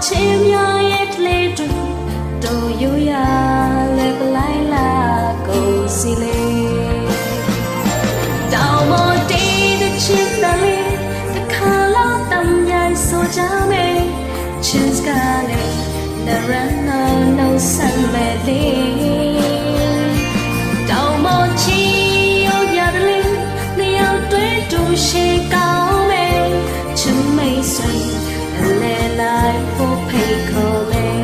ချင်းများရဲ့ကလေးတွေတို့ရိုးရလဲပလိုက်လာကုန်စီလေတောင်ပေါ်တီးတဲ့ချင်းသားလေးတစ်ခါလောက်တမ်းရိုင်းဆိုကြမယ်ချင်းစကားနဲ့နရno sun bellyတောင်ပေါ်ချီရိုးရတယ်လေနေရောက်တွေးတူရှိကောင်းမယ်ချစ်မိတ်ဆွေလဲလိုက်ဖို့ဖိတ်ခေါ်မယ်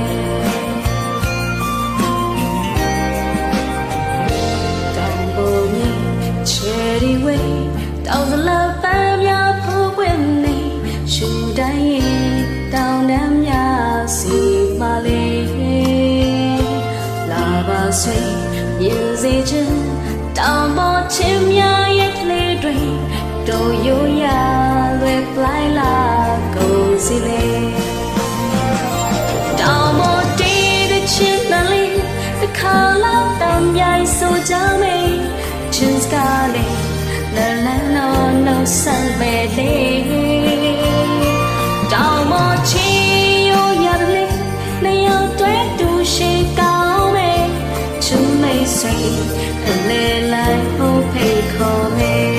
တောင်ပေါ်မြင် cherry way တောင်စလာပန်းများဖို့ဝင်နေရှူတိုင်းရင်တောင်တန်းများစီမလေးလာပါစေရင်စေချင်တောင်ပေါ်ချင်းများရဲ့ကလေးတွေတို့ရိုးရလွယ်ပလိုက်လာကုန်စီလေတောင်ပေါ်တီးတဲ့ချင်းသားလေးတစ်ခါလောက်တမ်းရိုင်းဆိုကြမယ်ချင်းစကားလေးla la no sun bellyတောင်ပေါ်ချီရိုးရတယ်နေရောက်တွေးတူရှိကောင်းမယ်ချူမိတ်ဆွေလဲလိုက်ဖို့ဖိတ်ခေါ်မယ်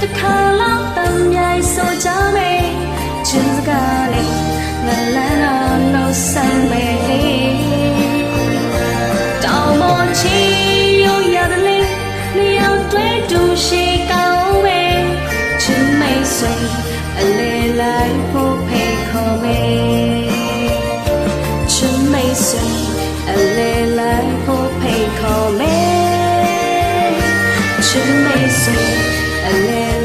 တစ်ခါလောက်တမ်းရိုင်းဆိုကြမယ်ချင်းစကားလေးလာလာno sun bellyတောင်ပေါ်ချီရိုးရတယ်လေနေရောက်တွေးတူရှိကောင်းမယ်ချစ်မိတ်ဆွေအလဲလိုက်ဖို့ဖိတ်ခေါ်မယ်ချစ်မိတ်ဆွေအလဲလိုက်ဖို့ဖိတ်ခေါ်မယ်ချစ်မိတ်ဆွေa little